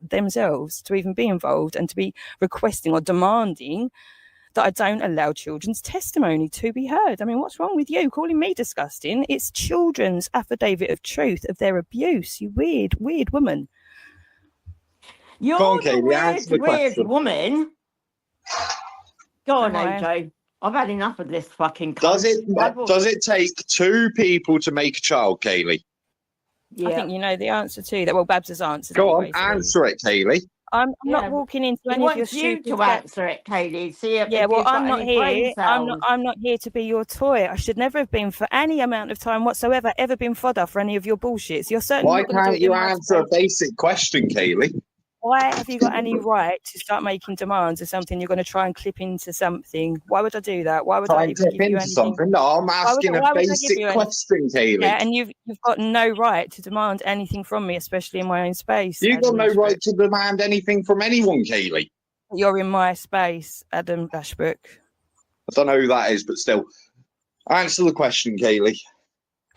themselves to even be involved and to be requesting or demanding that I don't allow children's testimony to be heard. I mean, what's wrong with you calling me disgusting? It's children's affidavit of truth of their abuse. You weird woman. You're Go on, the Katie, weird woman. Go on, Am I? AJ. I've had enough of this fucking Does it take two people to make a child, Kaylee? Yeah. I think you know the answer to that. Well, Babs has answered. Go anyway, on, answer it, Kaylee. I'm not walking into any of your stupid. You to answer it, Kaylee. See if yeah. Well, you've I'm got not any here. brain cells. I'm not here to be your toy. I should never have been for any amount of time whatsoever. Ever been fodder for any of your bullshits. You're certainly. Why not gonna can't do it you in my answer a space. basic question, Kaylee? Why have you got any right to start making demands of something you're going to try and clip into something? Why would I do that? Why would I even give you anything? Something? No, I'm asking a basic question, Kaylee. Yeah, and you've got no right to demand anything from me, especially in my own space. You've got no right to demand anything from anyone, Kaylee. You're in my space, Adam Ashbrook. I don't know who that is, but still. Answer the question, Kaylee.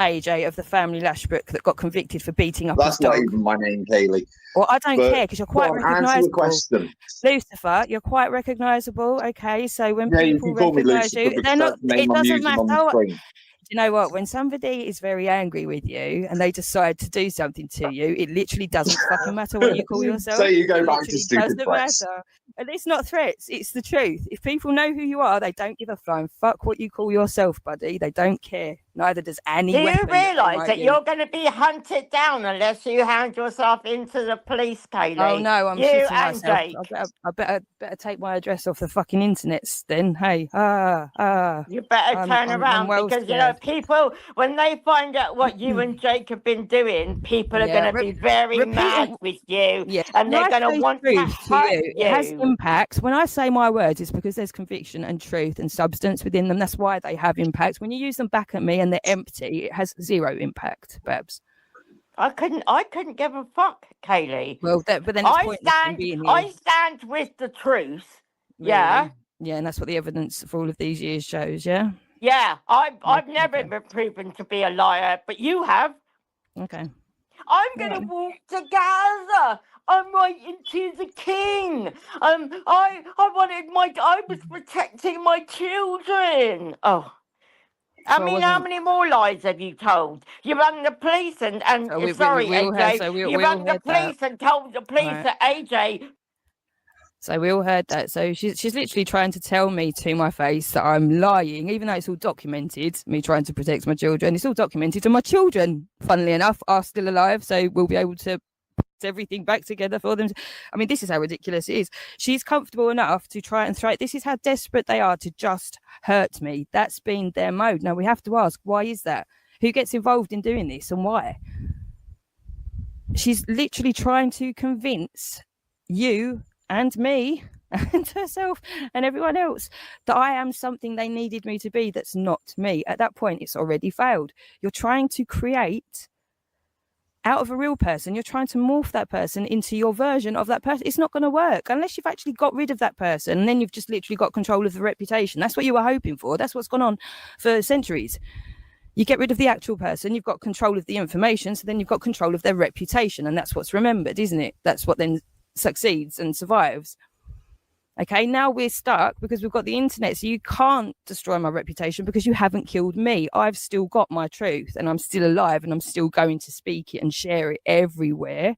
AJ of the family Lashbrook that got convicted for beating up That's his dog. not even my name, Kaylee. Well, I don't care because you're quite recognisable. Answer the question. Lucifer, you're quite recognisable. Okay, so when people you recognise you, they're not. It doesn't matter. You know what? When somebody is very angry with you and they decide to do something to you, it literally doesn't fucking matter what you call yourself. So you go back to stupid threats. Matter. And it's not threats, it's the truth. If people know who you are, they don't give a flying fuck what you call yourself, buddy. They don't care. Neither does any Do you weapon realise that you're going to be hunted down unless you hand yourself into the police, Kaylee? Oh no, I'm you shitting and myself. Jake. I better take my address off the fucking internet then. Hey, you better turn around because you know people when they find out what you and Jake have been doing, people are going to be very mad with you, and they're going to want to hurt you. It has impact. When I say my words, it's because there's conviction and truth and substance within them. That's why they have impact. When you use them back at me and they're empty, it has zero impact, Babs. I couldn't give a fuck, Kaylee. Well, but then I stand with the truth. Really? Yeah, and that's what the evidence for all of these years shows. Yeah. Yeah, I've never been proven to be a liar, but you have. Okay. I'm gonna walk to Gaza. I'm writing to the king. I was protecting my children. Oh. I mean, how many more lies have you told? You rang the police and sorry, AJ. You rang the police and told the police that AJ. So we all heard that. So she's literally trying to tell me to my face that I'm lying, even though it's all documented, me trying to protect my children. It's all documented, and my children, funnily enough, are still alive. So we'll be able to put everything back together for them. I mean, this is how ridiculous it is. She's comfortable enough to try and throw it. This is how desperate they are to just hurt me. That's been their mode. Now we have to ask, why is that? Who gets involved in doing this and why? She's literally trying to convince you and me and herself and everyone else that I am something they needed me to be that's not me. At that point, it's already failed. You're trying to create out of a real person, you're trying to morph that person into your version of that person. It's not going to work unless you've actually got rid of that person, and then you've just literally got control of the reputation. That's what you were hoping for. That's what's gone on for centuries. You get rid of the actual person, you've got control of the information, so then you've got control of their reputation, and that's what's remembered, isn't it? That's what then succeeds and survives. Okay, now we're stuck because we've got the internet, so you can't destroy my reputation because you haven't killed me. I've still got my truth and I'm still alive and I'm still going to speak it and share it everywhere.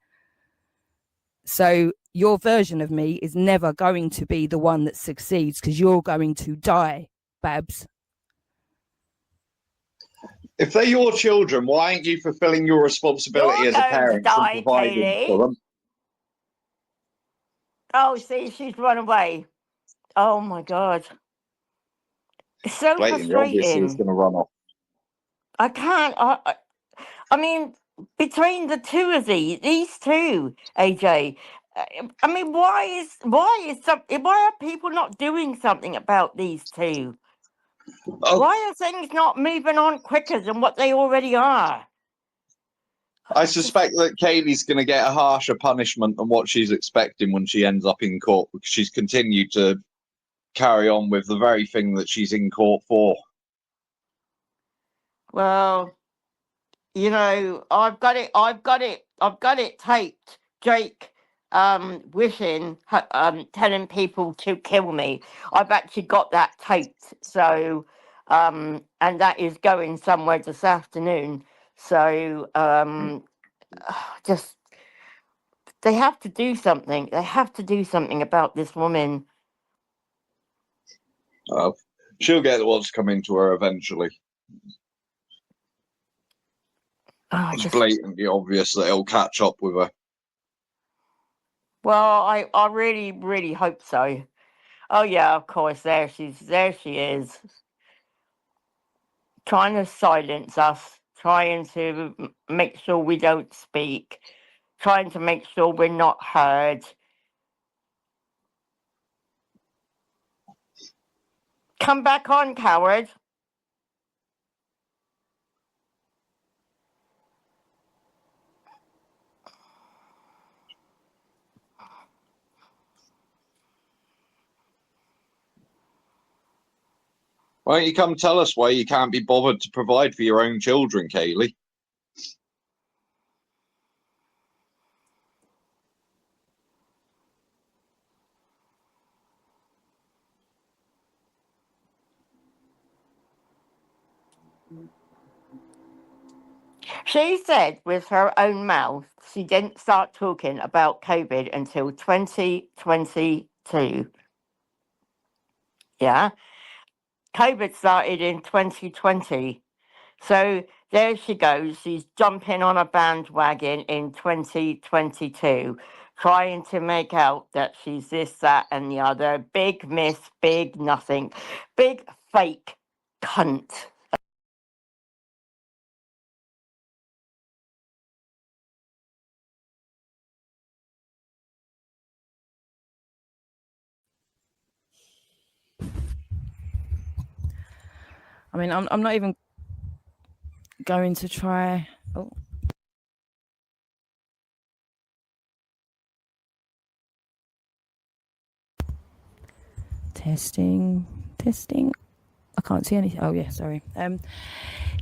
So your version of me is never going to be the one that succeeds because you're going to die, Babs. If they're your children, why aren't you fulfilling your responsibility as a parent and providing for them? Oh, see, she's run away. Oh, my God. It's so frustrating. Obviously, it's going to run off. I can't. I mean, between the two of these two, AJ, I mean, why are people not doing something about these two? Why are things not moving on quicker than what they already are? I suspect that Kaylee's going to get a harsher punishment than what she's expecting when she ends up in court, because she's continued to carry on with the very thing that she's in court for. Well, you know, I've got it taped. Jake wishing, telling people to kill me. I've actually got that taped. So, and that is going somewhere this afternoon. So, just, they have to do something. They have to do something about this woman. She'll get what's coming to her eventually. It's blatantly obvious that it'll catch up with her. Well, I really, really hope so. Oh yeah, of course. There she is, trying to silence us, trying to make sure we don't speak, trying to make sure we're not heard. Come back on, coward. Why don't you come tell us why you can't be bothered to provide for your own children, Kaylee? She said with her own mouth she didn't start talking about COVID until 2022. Yeah? COVID started in 2020. So there she goes. She's jumping on a bandwagon in 2022, trying to make out that she's this, that, and the other. Big miss, big nothing, big fake cunt. I mean, I'm not even going to try. Oh. Testing. I can't see anything. Oh yeah, sorry.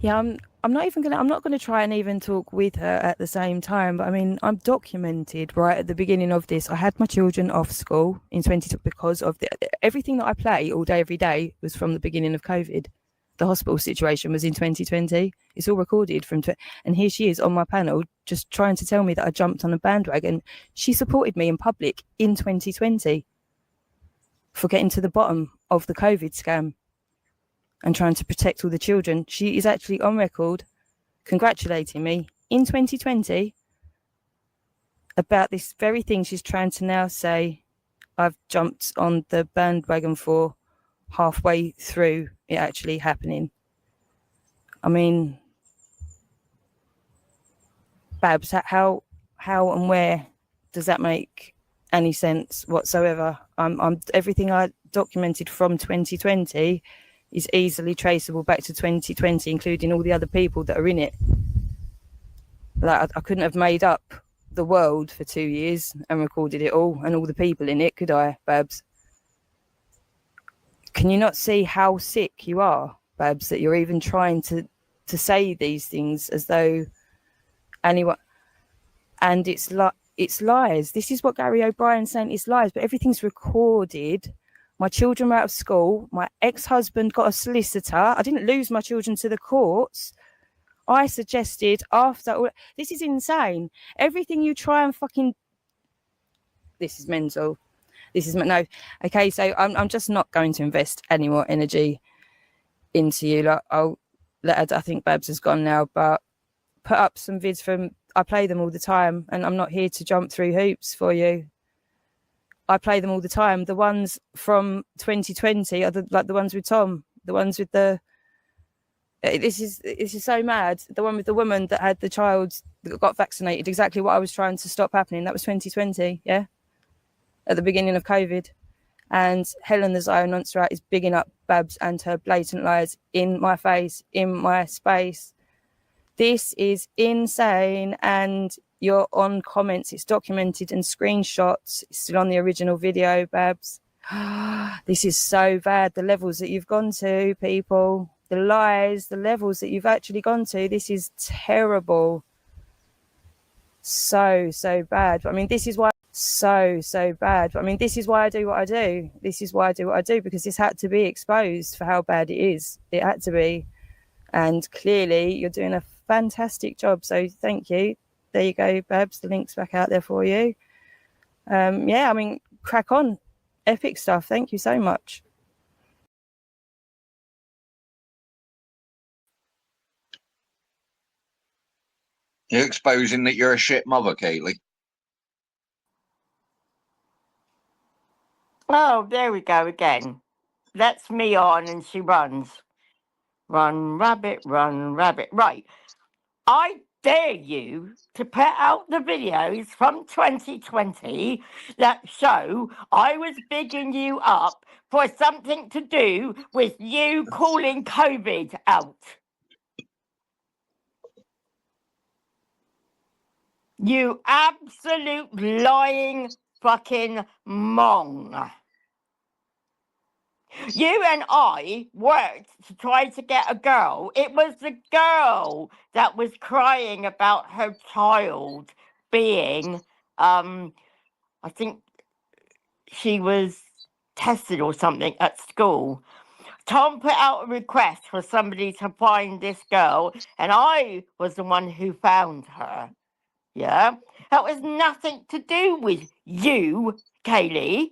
Yeah, I'm not gonna try and even talk with her at the same time. But I mean, I'm documented right at the beginning of this. I had my children off school in 20 because of everything that I play all day, every day was from the beginning of COVID. The hospital situation was in 2020. It's all recorded from, and here she is on my panel just trying to tell me that I jumped on a bandwagon. She supported me in public in 2020 for getting to the bottom of the COVID scam and trying to protect all the children. She is actually on record congratulating me in 2020 about this very thing she's trying to now say I've jumped on the bandwagon for halfway through it actually happening. I mean, Babs, how and where does that make any sense whatsoever? I'm everything I documented from 2020 is easily traceable back to 2020, including all the other people that are in it. Like I couldn't have made up the world for 2 years and recorded it all and all the people in it, could I, Babs? Can you not see how sick you are, Babs, that you're even trying to say these things as though anyone? And it's lies. This is what Gary O'Brien's saying. It's lies, but everything's recorded. My children were out of school. My ex-husband got a solicitor. I didn't lose my children to the courts. I suggested after all. This is insane. Everything you try and fucking. This is mental. This is no. Okay, so I'm just not going to invest any more energy into you. Like I'll let her, I think Babs has gone now, but put up some vids from. I play them all the time, and I'm not here to jump through hoops for you. I play them all the time. The ones from 2020 are the ones with Tom. The ones with the. This is so mad. The one with the woman that had the child that got vaccinated. Exactly what I was trying to stop happening. That was 2020. Yeah. At the beginning of COVID. And Helen the Ziononcerat is bigging up Babs and her blatant lies in my face, in my space. This is insane. And you're on comments. It's documented and screenshots. It's still on the original video, Babs. This is so bad. The levels that you've gone to, people. The lies, the levels that you've actually gone to. This is terrible. So bad. I mean, this is why so bad. But I mean, this is why I do what I do. This is why I do what I do, because this had to be exposed for how bad it is. It had to be. And clearly you're doing a fantastic job. So thank you. There you go, Babs. The link's back out there for you. Yeah, I mean, crack on. Epic stuff. Thank you so much. You're exposing that you're a shit mother, Kaylee. Oh, there we go again. That's me on and she runs. Run, rabbit, run, rabbit. Right. I dare you to put out the videos from 2020 that show I was bigging you up for something to do with you calling COVID out. You absolute lying fucking mong. You and I worked to try to get a girl. It was the girl that was crying about her child being, I think she was tested or something at school. Tom put out a request for somebody to find this girl, and I was the one who found her. Yeah? That was nothing to do with you, Kaylee.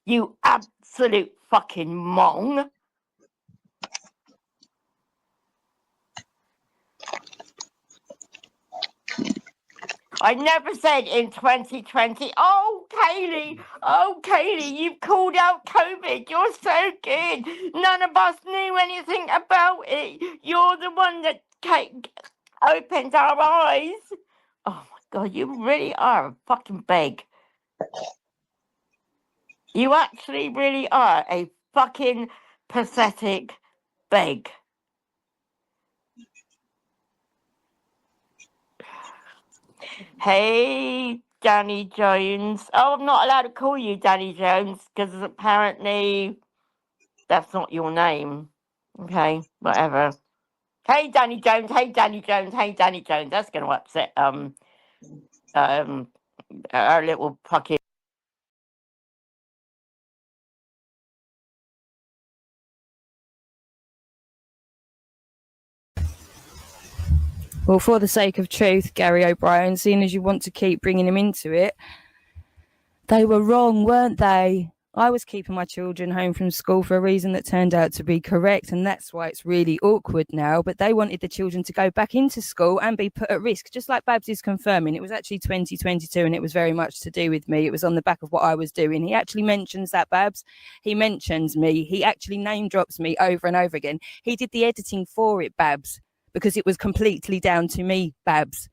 You absolute fucking mong. I never said in 2020, oh, Kaylee, you've called out COVID. You're so good. None of us knew anything about it. You're the one that opened our eyes. Oh, my God, you really are a fucking beg. You actually really are a fucking pathetic beg. Hey, Danny Jones. Oh, I'm not allowed to call you Danny Jones because apparently that's not your name. Okay, whatever. Hey, Danny Jones. Hey, Danny Jones. Hey, Danny Jones. That's going to upset our little fucking. Well, for the sake of truth, Gary O'Brien, seeing as you want to keep bringing him into it, they were wrong, weren't they? I was keeping my children home from school for a reason that turned out to be correct, and that's why it's really awkward now. But they wanted the children to go back into school and be put at risk, just like Babs is confirming. It was actually 2022, and it was very much to do with me. It was on the back of what I was doing. He actually mentions that, Babs. He mentions me. He actually name drops me over and over again. He did the editing for it, Babs, because it was completely down to me, Babs.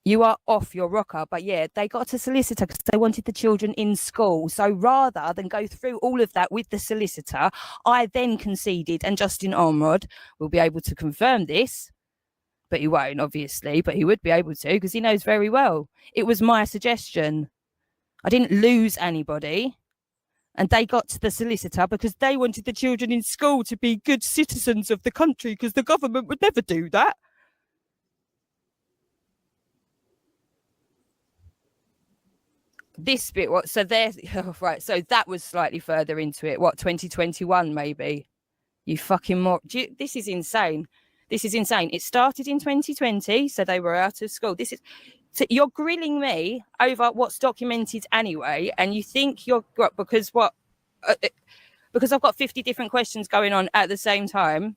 You are off your rocker. But yeah, they got a solicitor because they wanted the children in school. So rather than go through all of that with the solicitor, I then conceded, and Justin Ormrod will be able to confirm this, but he won't, obviously, but he would be able to because he knows very well. It was my suggestion. I didn't lose anybody. And they got to the solicitor because they wanted the children in school to be good citizens of the country because the government would never do that. This bit, what? So there, oh, right. So that was slightly further into it. What, 2021 maybe? You fucking more. This is insane. This is insane. It started in 2020, so they were out of school. This is. So you're grilling me over what's documented anyway, and you think you're because what? Because I've got 50 different questions going on at the same time,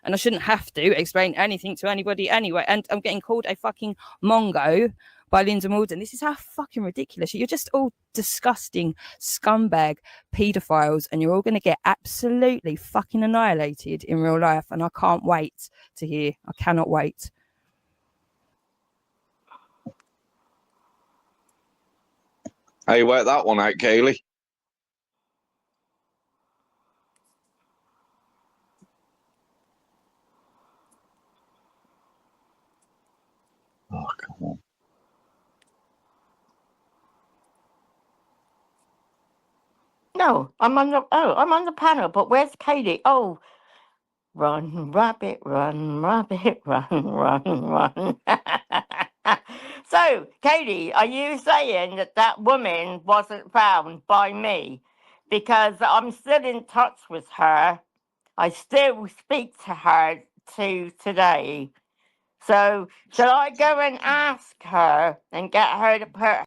and I shouldn't have to explain anything to anybody anyway. And I'm getting called a fucking mongo by Linda Morden. This is how fucking ridiculous. You're just all disgusting scumbag paedophiles, and you're all going to get absolutely fucking annihilated in real life. And I can't wait to hear. I cannot wait. How you work that one out, Kaylee? Oh, come on. No, I'm on the panel, but where's Katie? Oh, run, rabbit, run, run. So, Katie, are you saying that that woman wasn't found by me? Because I'm still in touch with her. I still speak to her to today. So, shall I go and ask her and get her to put...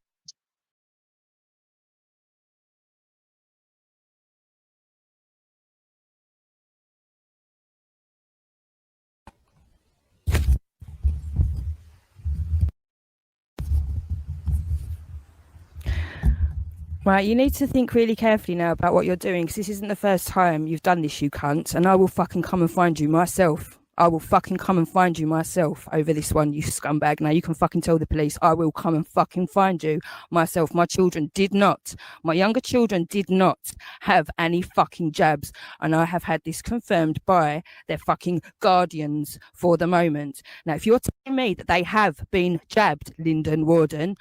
Right, you need to think really carefully now about what you're doing, because this isn't the first time you've done this, you cunt, and I will fucking come and find you myself. I will fucking come and find you myself over this one, you scumbag. Now you can fucking tell the police I will come and fucking find you myself. My children did not, my younger children did not have any fucking jabs, and I have had this confirmed by their fucking guardians for the moment. Now, if you're telling me that they have been jabbed, Lyndon Warden,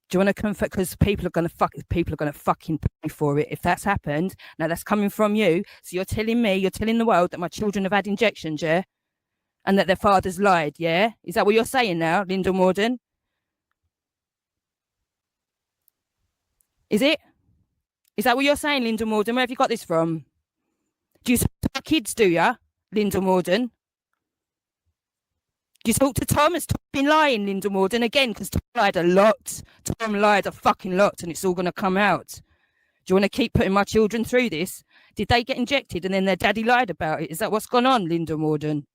do you want to confirm? Because people are going to fucking pay for it if that's happened. Now that's coming from you. So you're telling the world that my children have had injections, yeah, and that their fathers lied, yeah. Is that what you're saying now, Lyndon Warden? Is it? Is that what you're saying, Lyndon Warden? Where have you got this from? Do you talk to our kids? Do ya, Lyndon Warden? Do you talk to Tom? Has Tom been lying, Lyndon Warden? Again, because Tom lied a lot. Tom lied a fucking lot, and it's all going to come out. Do you want to keep putting my children through this? Did they get injected and then their daddy lied about it? Is that what's gone on, Lyndon Warden?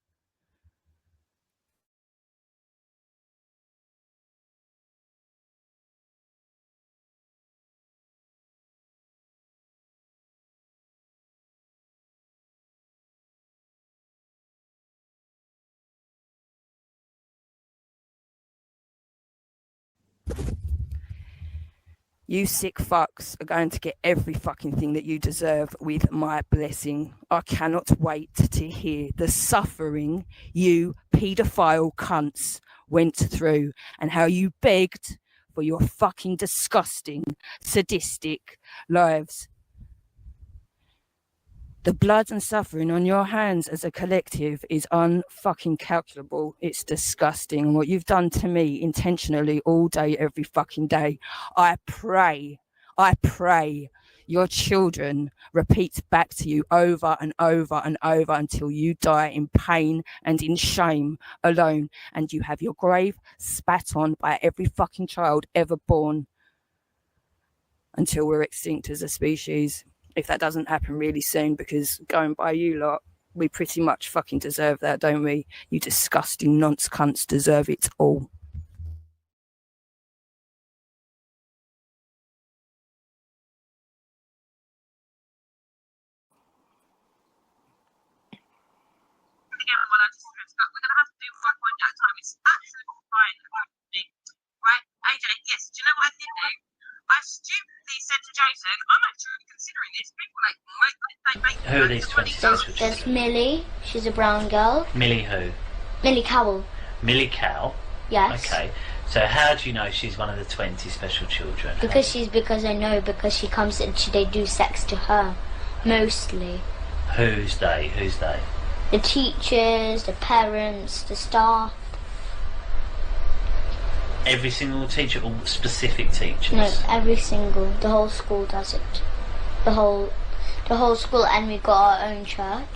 You sick fucks are going to get every fucking thing that you deserve with my blessing. I cannot wait to hear the suffering you paedophile cunts went through and how you begged for your fucking disgusting, sadistic lives. The blood and suffering on your hands as a collective is unfucking calculable. It's disgusting. And what you've done to me intentionally all day, every fucking day. I pray your children repeat back to you over and over and over until you die in pain and in shame alone. And you have your grave spat on by every fucking child ever born until we're extinct as a species. If that doesn't happen really soon, because going by you lot, we pretty much fucking deserve that, don't we? You disgusting nonce cunts deserve it all. We're going to have to do 1 point at a time. It's absolutely fine. Right, AJ, yes, do you know what I did do? I stupidly said to Joseph, I'm actually considering this. People Who are these 20 special children? There's Millie, she's a brown girl. Millie who? Millie Cowell. Millie Cow? Yes. Okay. So how do you know she's one of the 20 special children? Because I know, because she comes and they do sex to her. Mostly. Who's they? The teachers, the parents, the staff. Every single teacher or specific teachers? No, the whole school does it. The whole school, and we got our own church.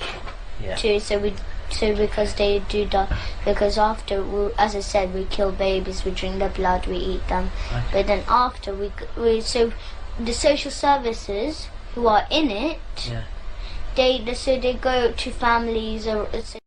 Yeah. Too, so because they do that, because after, as I said, we kill babies, we drink their blood, we eat them. Okay. But then after so the social services who are in it, yeah. they go to families or so